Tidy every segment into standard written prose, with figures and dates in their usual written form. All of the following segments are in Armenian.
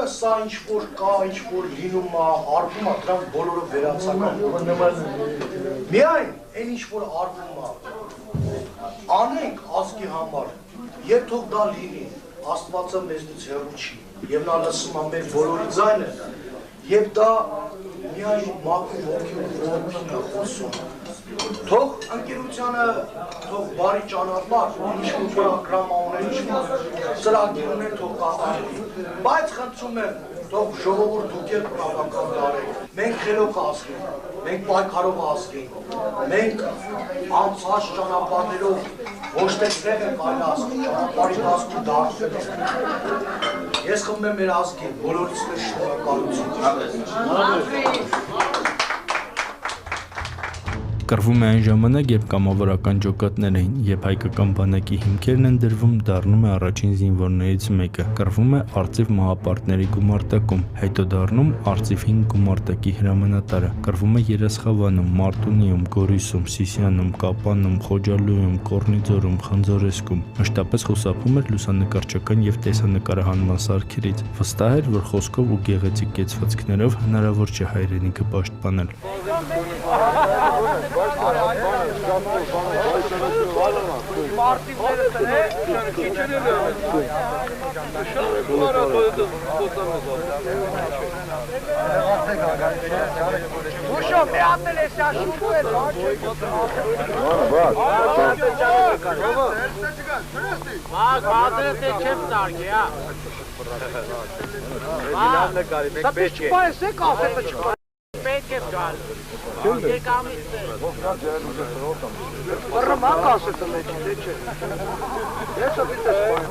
Բոլորը սա ինչ-որ կա, ինչ-որ լինում է, արվում է, դրանք բոլորը վերացական։ Միայն այն ինչ-որ արվում է, անենք ազգի համար, և թող դա լինի, Աստվածը մեզնից հեռու չի, և նա լսում է մեր բոլորի ձայնը, և դա միայն մաքուր ոգին է խոսում։ Թող ընկերությանը, թող բարի ճանապարհ, ինչ-որ ծրագրամա ունեն, ինչ-որ ծրագիր ունեն, թող կատարվի։ Բայց խնդրում եմ, թող ժողովուրդ դուք էլ բավական դարեք։ Մենք խելոք ազգ ենք, մենք պայքարող ազգ ենք, մենք անցած ճանապարհներով ոչ թե ցեղ ենք այլ ազգ, ճանապարհի ազգի դարձել ենք։ Ես խնդրում եմ մեր ազգին, բոլորից մեր շնորհակալություն։ Կռվում է այն ժամանակ, երբ կամավորական ջոկատներ էին, երբ հայկական բանակի հիմքերն են դրվում, դառնում է առաջին զինվորներից մեկը, կռվում է արծիվ մահապարտների գումարտակում, հետո դառնում արծիվ 5 գումարտակի հրամանատարը, կռվում է Երասխավանում, Մարտունիում, Գորիսում, Սիսիանում, Կապանում, Խոջալույում, Կոռնիձորում, Խնձորեսկում, մշտապես խուսափում էր լուսանկարչական և տեսանկարահանման սարքերից, վստահ էր, որ խոսքով ու գեղեցիկ կեցվածքներով հնարավոր չէ հայրենիքը պաշտպանել։ Պետք է գալ։ Եկամից է։ Բռնա կասետը մեջ չէ։ Ես ապիտես պայն։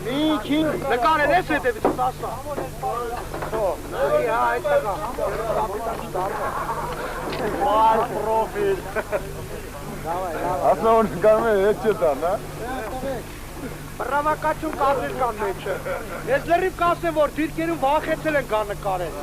Մի նկարել ես հետևից 10։ Հո, հա, այդտեղ է։ Վայ, պրոֆիլ։ Ասնա որ գարում է հետ չտան, հա։ Բռնավակաչում կազմեր կան մեջը։ Ես լրիվ կասեմ, որ դիրքերում վախեցել են կան նկարել։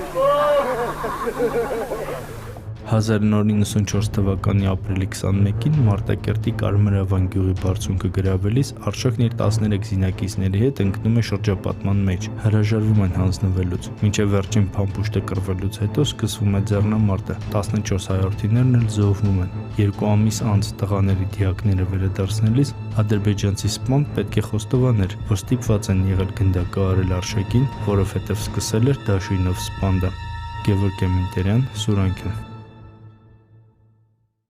1994 թվականի ապրիլի 21-ին Մարտակերտի Կարմրավան գյուղի բարձունքը գրավելիս Արշակն իր 13 զինակիցների հետ ընկնում է շրջապատման մեջ, հրաժարվում են հանձնվելուց, մինչև վերջին փամփուշտը կռվելուց հետո սկսվում է ձեռնամարտը, 14 հայորդիներն էլ զոհվում են։ 2 ամիս անց տղաների դիակները վերադարձնելիս ադրբեջանցի սպան պետք է խոստովաներ, որ ստիպված են եղել գնդակը արել Արշակին, որովհետև սկսել էր դաշույնով սպանդը։ Գևորգ Էմինտերյան, Սուրանքյան։